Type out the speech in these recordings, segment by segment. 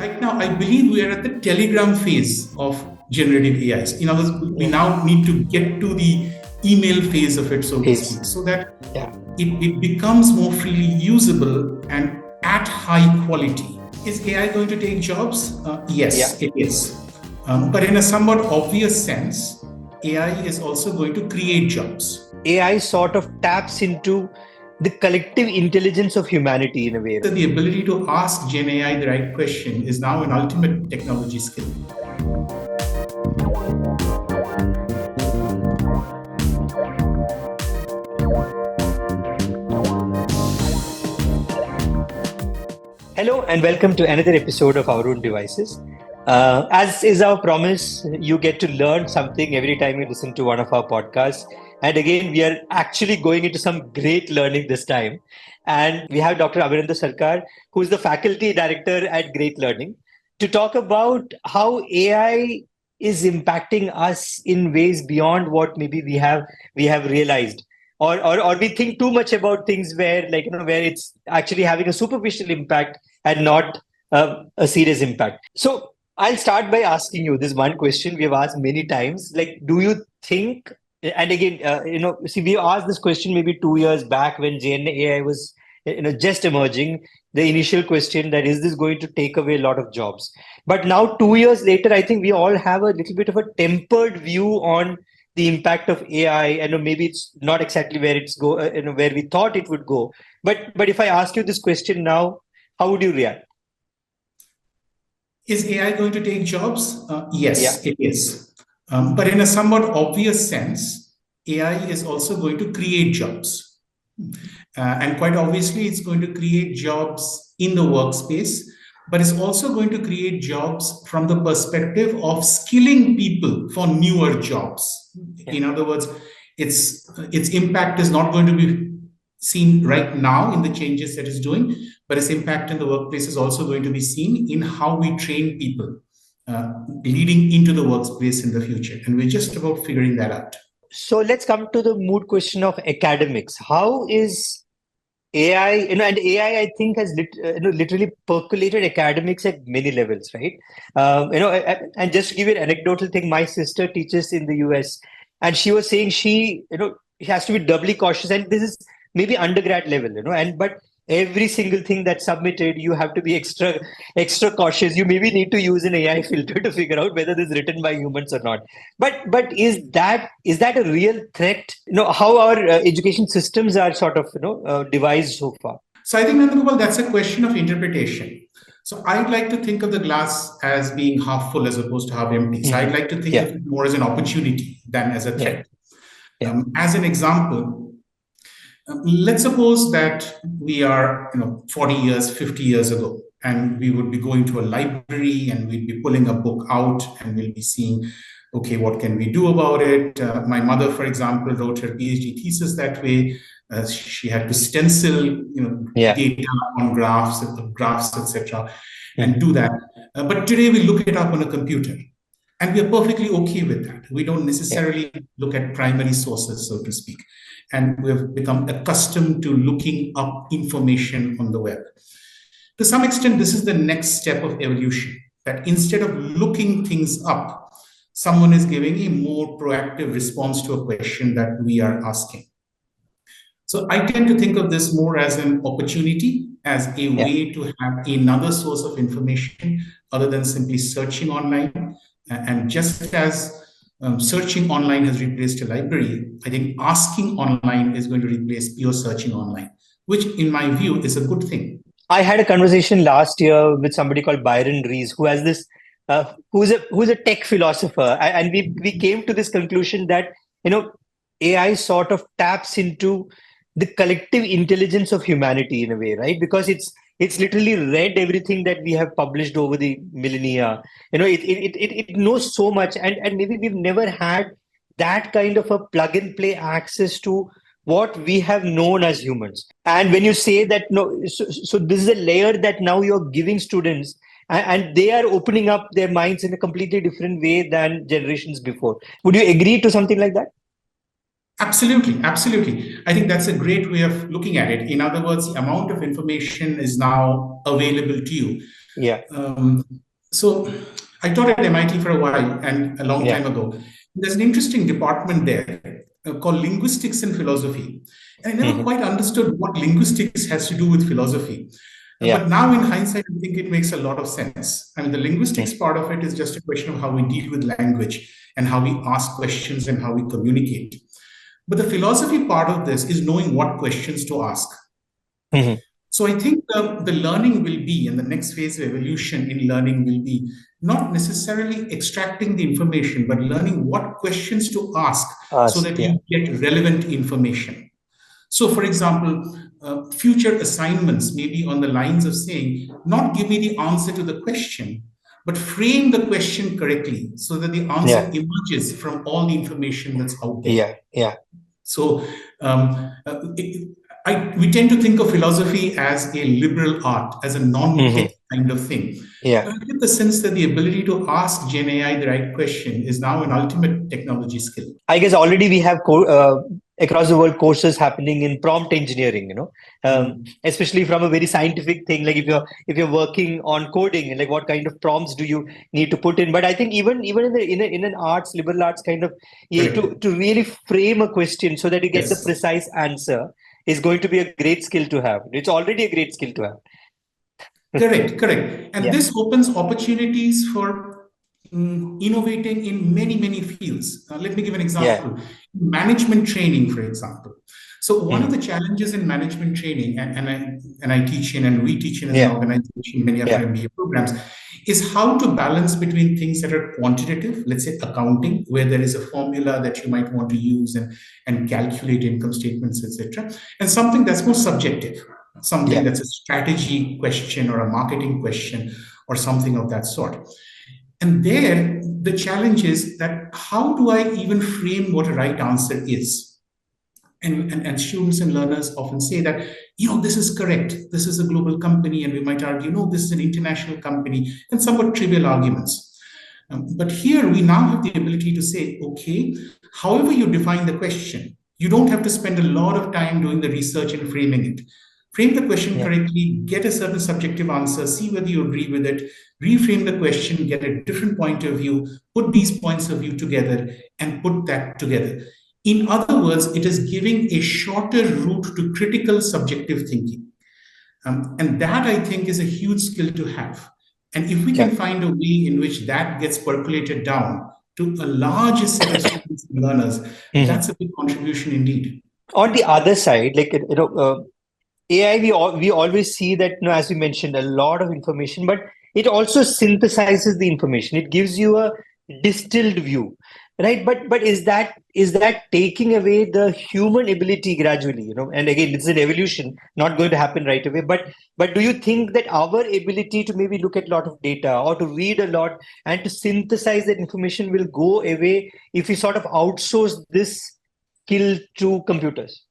right now, I believe we are at the telegram phase of generative AIs. In other words, we now need to get to the email phase of it, so to speak, so that it becomes more freely usable and at high quality. Is AI going to take jobs? Yes, it is. But in a somewhat obvious sense, AI is also going to create jobs. AI sort of taps into the collective intelligence of humanity in a way. So the ability to ask GenAI the right question is now an ultimate technology skill. Hello and welcome to another episode of Our Own Devices. As is our promise, you get to learn something every time you listen to one of our podcasts. And again, we are actually going into some great learning this time. And we have Dr Abhinanda Sarkar, who is the faculty director at Great Learning, to talk about how AI is impacting us in ways beyond what maybe we have realized. Or we think too much about things where it's actually having a superficial impact and not a serious impact. So I'll start by asking you this one question we have asked many times. Like, do you think, and again, we asked this question maybe 2 years back when GenAI was, just emerging. The initial question that is this going to take away a lot of jobs? But now 2 years later, I think we all have a little bit of a tempered view on the impact of AI. And maybe it's not exactly where where we thought it would go. But if I ask you this question now, how would you react? Is AI going to take jobs? Yes, it is. But in a somewhat obvious sense, AI is also going to create jobs. And quite obviously, it's going to create jobs in the workspace, but it's also going to create jobs from the perspective of skilling people for newer jobs. In other words, its impact is not going to be seen right now in the changes that it's doing, but its impact in the workplace is also going to be seen in how we train people leading into the workplace in the future. And we're just about figuring that out. So let's come to the moot question of academics. How is AI, and AI, I think, has literally percolated academics at many levels, right? And just to give you an anecdotal thing, my sister teaches in the US, and she was saying she has to be doubly cautious, and this is maybe undergrad level, but every single thing that's submitted, you have to be extra cautious. You maybe need to use an AI filter to figure out whether this is written by humans or not. But is that a real threat? How our education systems are sort of devised so far. So I think, Nandagopal, that's a question of interpretation. So I'd like to think of the glass as being half full as opposed to half empty. So I'd like to think of it more as an opportunity than as a threat. As an example, let's suppose that we are 40 years, 50 years ago, and we would be going to a library and we'd be pulling a book out and we'll be seeing, okay, what can we do about it? My mother, for example, wrote her PhD thesis that way. She had to stencil data on graphs, etc., and do that. But today we look it up on a computer. And we are perfectly okay with that. We don't necessarily look at primary sources, so to speak. And we've become accustomed to looking up information on the web. To some extent, this is the next step of evolution, that instead of looking things up, someone is giving a more proactive response to a question that we are asking. So I tend to think of this more as an opportunity, as a way to have another source of information other than simply searching online. And just as searching online has replaced a library, I think asking online is going to replace pure searching online, which in my view is a good thing. I had a conversation last year with somebody called Byron Rees, who has this, who's a tech philosopher. And we came to this conclusion that, AI sort of taps into the collective intelligence of humanity in a way, right? Because it's literally read everything that we have published over the millennia. It knows so much, and maybe we've never had that kind of a plug and play access to what we have known as humans. And when you say that, so this is a layer that now you're giving students, and they are opening up their minds in a completely different way than generations before. Would you agree to something like that? Absolutely. I think that's a great way of looking at it. In other words, the amount of information is now available to you. Yeah. So I taught at MIT for a while and a long time ago. There's an interesting department there called linguistics and philosophy. And I never quite understood what linguistics has to do with philosophy. But now in hindsight, I think it makes a lot of sense. I mean, the linguistics part of it is just a question of how we deal with language and how we ask questions and how we communicate. But the philosophy part of this is knowing what questions to ask. So I think the learning will be, and the next phase of evolution in learning will be not necessarily extracting the information, but learning what questions to ask so that you get relevant information. So, for example, future assignments may be on the lines of saying, not give me the answer to the question, but frame the question correctly so that the answer emerges from all the information that's out there. So, we tend to think of philosophy as a liberal art, as a non-tech kind of thing. But I get the sense that the ability to ask GenAI the right question is now an ultimate technology skill. I guess already we have across the world courses happening in prompt engineering, especially from a very scientific thing. Like if you're working on coding, like what kind of prompts do you need to put in? But I think even in an arts, liberal arts kind of, to really frame a question so that you get the precise answer is going to be a great skill to have. It's already a great skill to have. Correct. And this opens opportunities for innovating in many fields. Let me give an example. Management training, for example. So one of the challenges in management training, and I teach in, and we teach in as an organization, many of our MBA programs, is how to balance between things that are quantitative, let's say accounting, where there is a formula that you might want to use and calculate income statements, etc., and something that's more subjective, something that's a strategy question or a marketing question or something of that sort. And there, the challenge is that how do I even frame what a right answer is? And students and learners often say that, this is correct. This is a global company. And we might argue, no, this is an international company, and somewhat trivial arguments. But here we now have the ability to say, okay, however you define the question, you don't have to spend a lot of time doing the research and framing it. Frame the question correctly, get a certain subjective answer, see whether you agree with it, reframe the question, get a different point of view, put these points of view together, and put that together. In other words, it is giving a shorter route to critical subjective thinking. And that, I think, is a huge skill to have. And if we can find a way in which that gets percolated down to a larger set of students and learners, that's a big contribution indeed. On the other side, like, AI, we always see that, as we mentioned, a lot of information, but it also synthesizes the information. It gives you a distilled view, right? But is that taking away the human ability gradually? And again, it's an evolution, not going to happen right away. But do you think that our ability to maybe look at a lot of data or to read a lot and to synthesize that information will go away if we sort of outsource this skill to computers?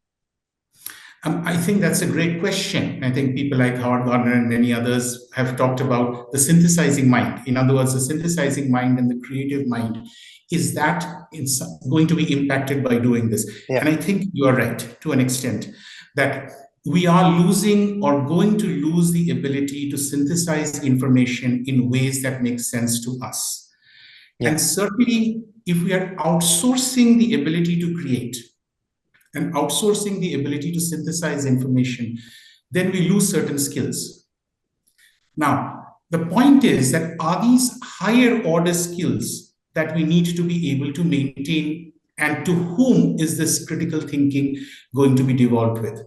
I think that's a great question. I think people like Howard Gardner and many others have talked about the synthesizing mind. In other words, the synthesizing mind and the creative mind, is that it's going to be impacted by doing this? And I think you are right to an extent that we are losing or going to lose the ability to synthesize information in ways that make sense to us. And certainly, if we are outsourcing the ability to create, and outsourcing the ability to synthesize information, then we lose certain skills. Now, the point is that are these higher order skills that we need to be able to maintain, and to whom is this critical thinking going to be devolved with?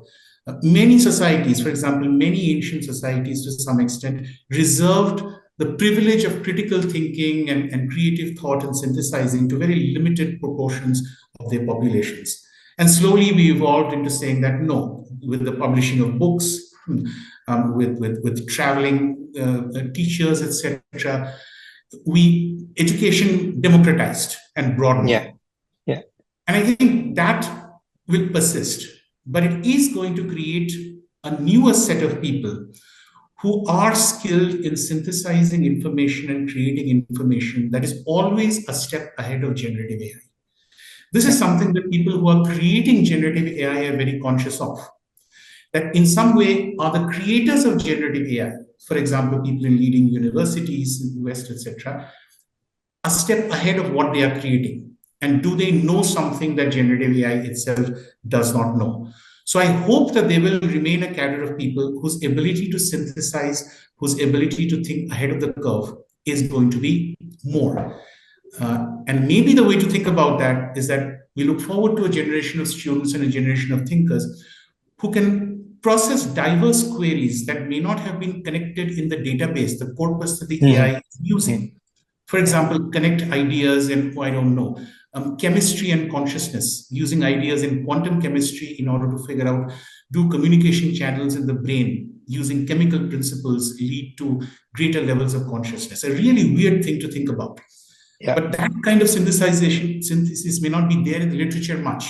Many societies, for example, many ancient societies to some extent, reserved the privilege of critical thinking and creative thought and synthesizing to very limited proportions of their populations. And slowly we evolved into saying that no, with the publishing of books, with traveling teachers, etc., education democratized and broadened. And I think that will persist, but it is going to create a newer set of people who are skilled in synthesizing information and creating information that is always a step ahead of generative AI. This is something that people who are creating generative AI are very conscious of. That in some way are the creators of generative AI. for example, people in leading universities in the West, etc., a step ahead of what they are creating? And do they know something that generative AI itself does not know? So I hope that they will remain a cadre of people whose ability to synthesize, whose ability to think ahead of the curve is going to be more. And maybe the way to think about that is that we look forward to a generation of students and a generation of thinkers who can process diverse queries that may not have been connected in the database, the corpus that the AI is using. For example, connect ideas in, I don't know, chemistry and consciousness, using ideas in quantum chemistry in order to figure out, do communication channels in the brain using chemical principles lead to greater levels of consciousness? A really weird thing to think about. Yeah. But that kind of synthesis may not be there in the literature much.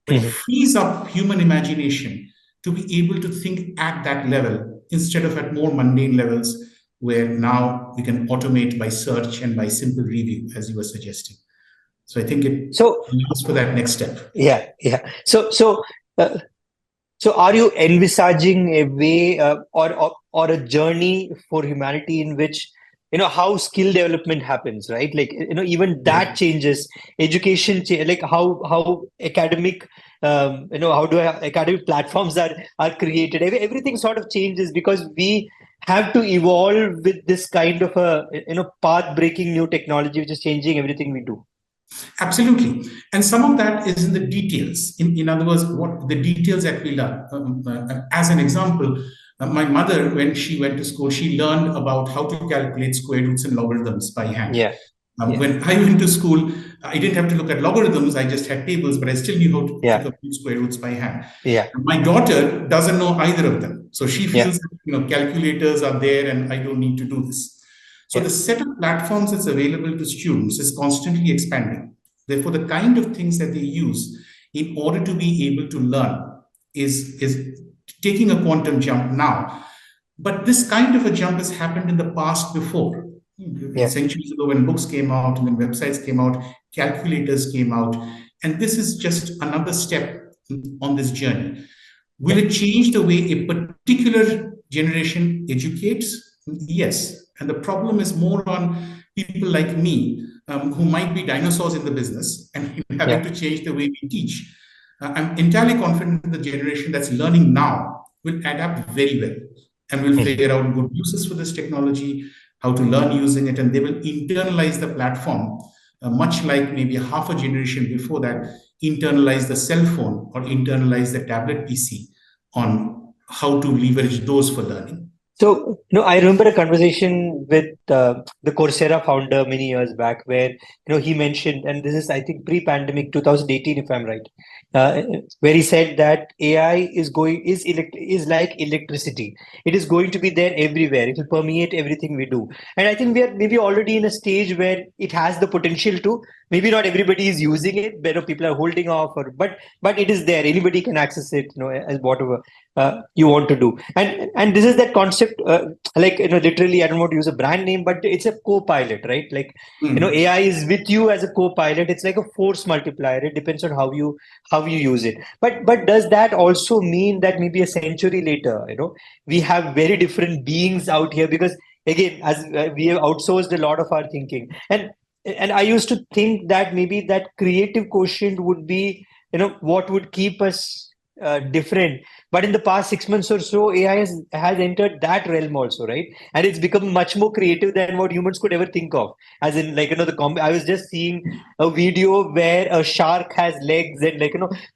But it frees up human imagination to be able to think at that level instead of at more mundane levels, where now we can automate by search and by simple review, as you were suggesting. So I think it allows for that next step. Yeah. So are you envisaging a way or a journey for humanity in which, how skill development happens, right? Like, even that changes, education, like how academic, academic platforms are created. Everything sort of changes because we have to evolve with this kind of a, path-breaking new technology, which is changing everything we do. Absolutely. And some of that is in the details. In other words, what the details that we learn. As an example, my mother, when she went to school, she learned about how to calculate square roots and logarithms by hand. When I went to school, I didn't have to look at logarithms. I just had tables, but I still knew how to compute square roots by hand. My daughter doesn't know either of them. So she feels that, calculators are there and I don't need to do this. So the set of platforms that's available to students is constantly expanding. Therefore, the kind of things that they use in order to be able to learn is taking a quantum jump now. But this kind of a jump has happened in the past before. Centuries ago, when books came out and when websites came out, calculators came out. And this is just another step on this journey. Will it change the way a particular generation educates? Yes. And the problem is more on people like me, who might be dinosaurs in the business and having to change the way we teach. I'm entirely confident that the generation that's learning now will adapt very well and will figure out good uses for this technology, how to learn using it, and they will internalize the platform, much like maybe half a generation before that internalize the cell phone or internalize the tablet PC on how to leverage those for learning. So, I remember a conversation with the Coursera founder many years back where, he mentioned, and this is, I think, pre-pandemic 2018, if I'm right, where he said that AI is like electricity. It is going to be there everywhere. It will permeate everything we do. And I think we are maybe already in a stage where it has the potential to. Maybe not everybody is using it, but people are holding off, but it is there. Anybody can access it, as whatever you want to do. And this is that concept, literally, I don't want to use a brand name, but it's a co-pilot, right? Like, AI is with you as a co-pilot. It's like a force multiplier. It depends on how you use it. But does that also mean that maybe a century later, we have very different beings out here? Because again, as we have outsourced a lot of our thinking, and I used to think that maybe that creative quotient would be, what would keep us different. But in the past 6 months or so, AI has entered that realm also, right? And it's become much more creative than what humans could ever think of. As in, like, I was just seeing a video where a shark has legs and,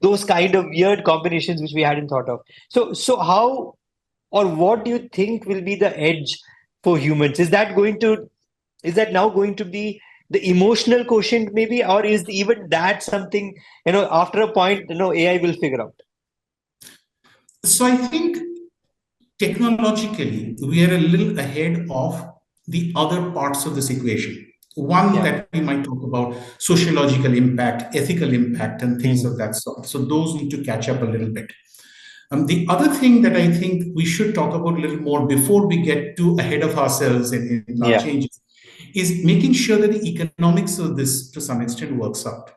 those kind of weird combinations which we hadn't thought of. So how, or what do you think will be the edge for humans? Is that now going to be the emotional quotient maybe, or is even that something, after a point, AI will figure out? So I think technologically, we are a little ahead of the other parts of this equation. One that we might talk about, sociological impact, ethical impact, and things of that sort. So those need to catch up a little bit. The other thing that I think we should talk about a little more before we get too ahead of ourselves in our changes is making sure that the economics of this to some extent works out.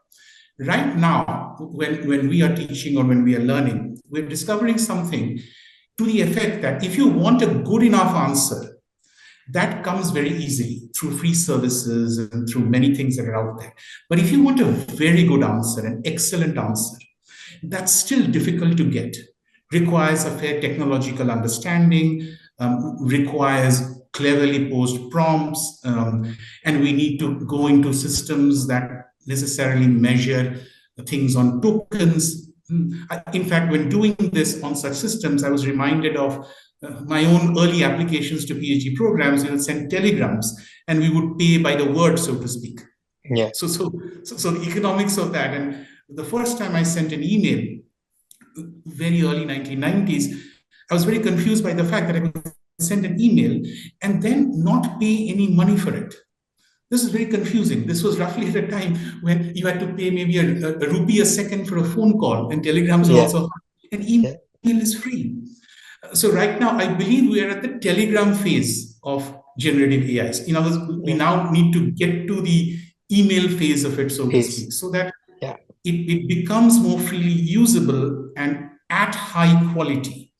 Right now, when we are teaching or when we are learning, we're discovering something. to the effect that if you want a good enough answer, that comes very easily through free services and through many things that are out there. But if you want a very good answer, an excellent answer, that's still difficult to get. Requires a fair technological understanding, requires cleverly posed prompts, and we need to go into systems that necessarily measure things on tokens. In fact, when doing this on such systems, I was reminded of my own early applications to PhD programs. We would send telegrams, and we would pay by the word, so to speak. Yeah. So the economics of that, and the first time I sent an email, very early 1990s, I was very confused by the fact that I could send an email and then not pay any money for it. This is very confusing. This was roughly at a time when you had to pay maybe a rupee a second for a phone call, and telegrams are also hard, and email is free. So right now, I believe we are at the telegram phase of generative AIs. In other words, we now need to get to the email phase of it, so to speak, so that it becomes more freely usable and at high quality.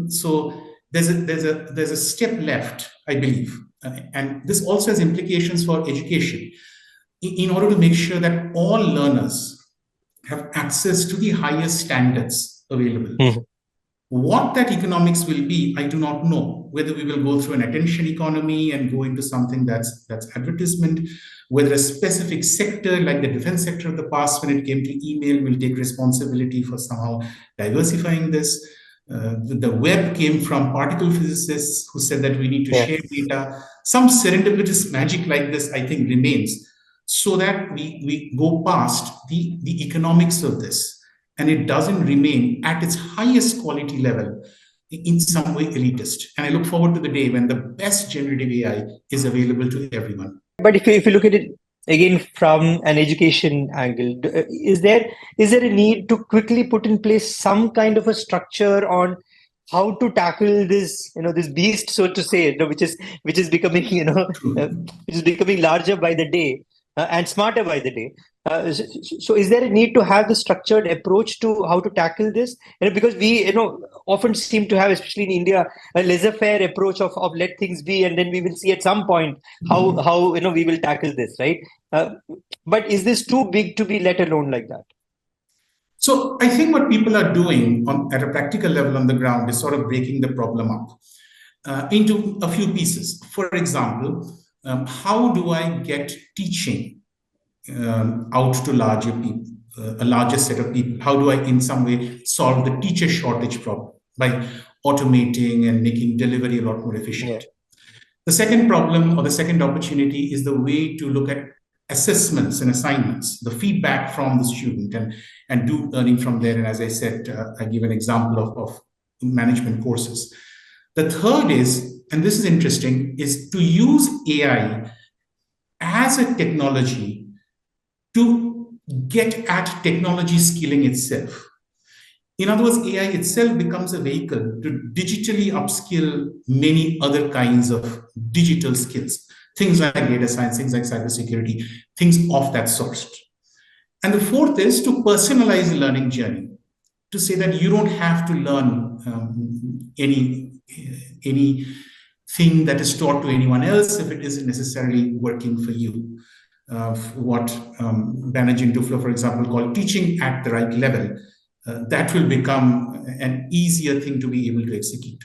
So there's a step left, I believe, and this also has implications for education. In order to make sure that all learners have access to the highest standards available. What that economics will be, I do not know. Whether we will go through an attention economy and go into something that's advertisement, whether a specific sector like the defense sector of the past, when it came to email, will take responsibility for somehow diversifying this. The web came from particle physicists who said that we need to share data. Some serendipitous magic like this, I think, remains, so that we go past the economics of this, and it doesn't remain at its highest quality level in some way elitist. And I look forward to the day when the best generative AI is available to everyone. But if you look at it again from an education angle, is there a need to quickly put in place some kind of a structure on how to tackle this, this beast, so to say, which is becoming, which is becoming larger by the day and smarter by the day. So is there a need to have the structured approach to how to tackle this? Because we, often seem to have, especially in India, a laissez-faire approach of let things be, and then we will see at some point how we will tackle this, right? But is this too big to be let alone like that? So I think what people are doing at a practical level on the ground is sort of breaking the problem up into a few pieces. For example, how do I get teaching out to larger people, a larger set of people? How do I, in some way, solve the teacher shortage problem by automating and making delivery a lot more efficient? The second problem, or the second opportunity, is the way to look at assessments and assignments, the feedback from the student, and do learning from there. And as I said, I give an example of management courses. The third is, and this is interesting, is to use AI as a technology to get at technology skilling itself. In other words, AI itself becomes a vehicle to digitally upskill many other kinds of digital skills, things like data science, things like cybersecurity, things of that sort. And the fourth is to personalize the learning journey, to say that you don't have to learn anything that is taught to anyone else if it isn't necessarily working for you. What Banerjee and Duflo, for example, call teaching at the right level, that will become an easier thing to be able to execute.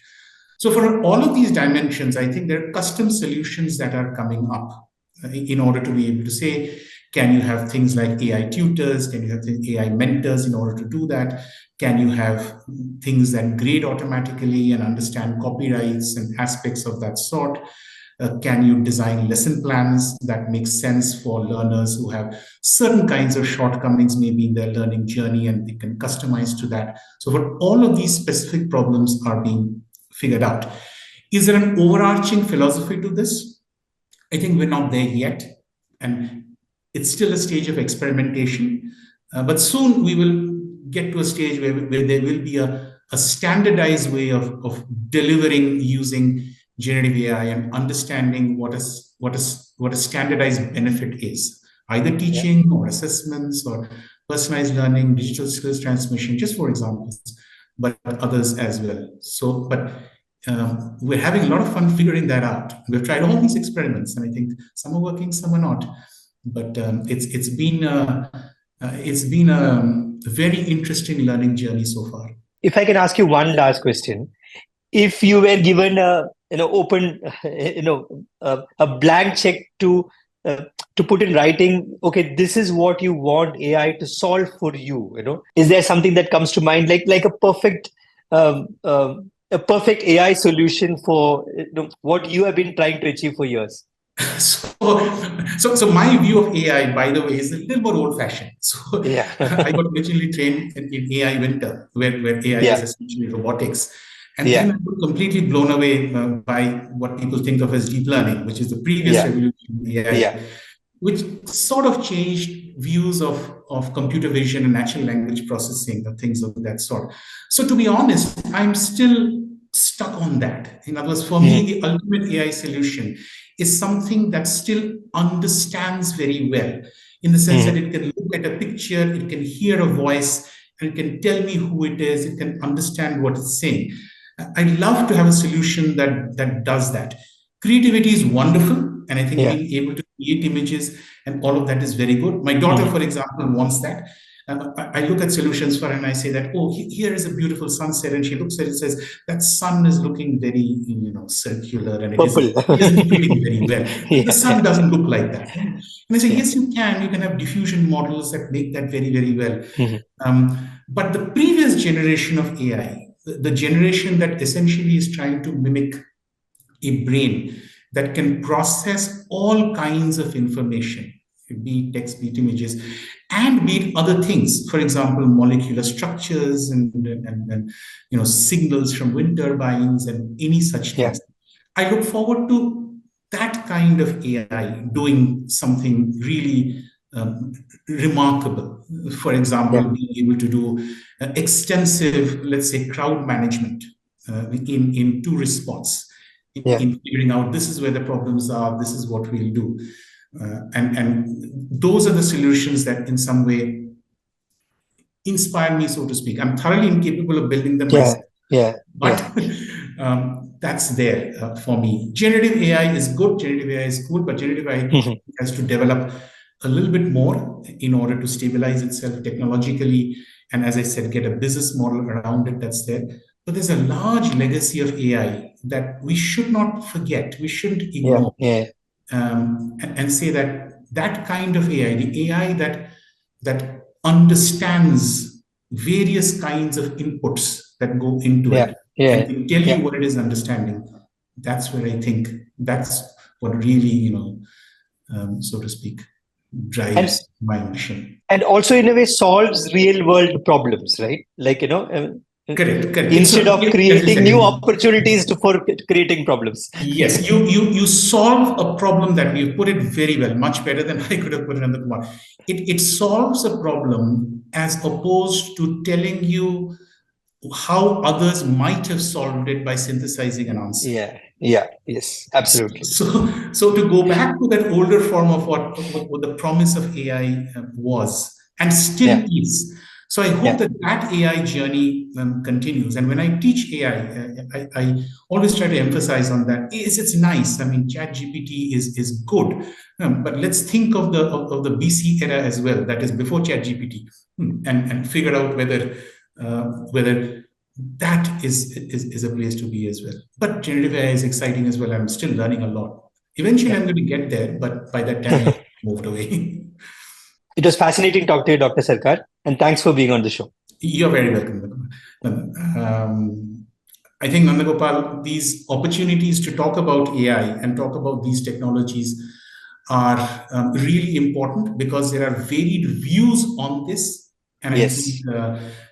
So for all of these dimensions, I think there are custom solutions that are coming up in order to be able to say, can you have things like AI tutors? Can you have AI mentors in order to do that? Can you have things that grade automatically and understand copyrights and aspects of that sort? Can you design lesson plans that make sense for learners who have certain kinds of shortcomings maybe in their learning journey, and they can customize to that? So for all of these specific problems are being figured out. Is there an overarching philosophy to this? I think we're not there yet, and it's still a stage of experimentation. But soon we will get to a stage where there will be a standardized way of delivering using generative AI and understanding what a standardized benefit is, either teaching or assessments or personalized learning, digital skills transmission, just for examples. but others as well. So, but we're having a lot of fun figuring that out. We've tried all these experiments, and I think some are working, some are not. But it's been a very interesting learning journey so far. If I can ask you one last question, if you were given a open a blank check to put in writing, okay, this is what you want AI to solve for you, is there something that comes to mind, like a perfect AI solution for what you have been trying to achieve for years? So my view of AI, by the way, is a little more old-fashioned. So I got originally trained in AI winter, where AI is essentially robotics. And then I was completely blown away by what people think of as deep learning, which is the previous revolution in AI, which sort of changed views of computer vision and natural language processing and things of that sort. So to be honest, I'm still stuck on that. In other words, for me, the ultimate AI solution is something that still understands very well, in the sense that it can look at a picture, it can hear a voice, and it can tell me who it is, it can understand what it's saying. I'd love to have a solution that does that. Creativity is wonderful, and I think being able to create images and all of that is very good. My daughter, for example, wants that. I look at solutions for her and I say that, oh, here is a beautiful sunset. And she looks at it and says, that sun is looking very, circular, and it isn't fitting very well. The sun doesn't look like that. And I say, yes, you can. You can have diffusion models that make that very, very well. But the previous generation of AI, the generation that essentially is trying to mimic a brain that can process all kinds of information, be it text, be it images, and be it other things. For example, molecular structures and signals from wind turbines and any such things. I look forward to that kind of AI doing something really remarkable. For example, being able to do extensive, let's say, crowd management in tourist spots, in figuring out this is where the problems are, this is what we'll do. And those are the solutions that in some way inspire me, so to speak. I'm thoroughly incapable of building them myself. But that's there for me. Generative AI is good, generative AI is cool, but generative AI has to develop a little bit more in order to stabilize itself technologically. And as I said, get a business model around it that's there. But there's a large legacy of AI that we should not forget, we shouldn't ignore. And say that kind of AI, the AI that understands various kinds of inputs that go into it, and can tell you what it is understanding. That's where I think that's what really, so to speak, drives my mission. And also, in a way, solves real world problems, right? Correct. Instead of creating new opportunities for creating problems. Yes, you solve a problem that we've put it very well, much better than I could have put it on the command. It solves a problem as opposed to telling you how others might have solved it by synthesizing an answer. Yes, absolutely. So to go back to that older form of what the promise of AI was and still is. So I hope that AI journey continues. And when I teach AI, I always try to emphasize on that. It's nice. I mean, ChatGPT is good, but let's think of the BC era as well. That is before ChatGPT, and figure out whether that is a place to be as well. But generative AI is exciting as well. I'm still learning a lot. Eventually, I'm going to get there, but by that time, I've moved away. It was fascinating talking to you, Dr. Sarkar, and thanks for being on the show. You're very welcome. I think, Nandagopal, these opportunities to talk about AI and talk about these technologies are really important because there are varied views on this. And I think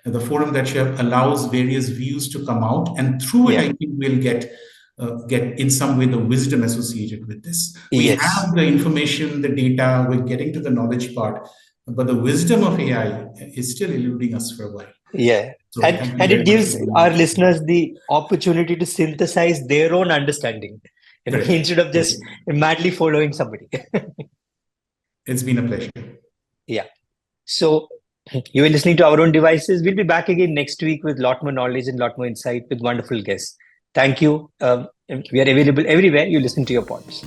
the forum that you have allows various views to come out. And through it, I think we'll get in some way the wisdom associated with this. We have the information, the data, we're getting to the knowledge part, but the wisdom of AI is still eluding us for a while. So and it gives our listeners the opportunity to synthesize their own understanding, instead of just madly following somebody. It's been a pleasure. So You were listening to Our Own Devices. We'll be back again next week with a lot more knowledge and a lot more insight with wonderful guests. Thank you. We are available everywhere you listen to your pods.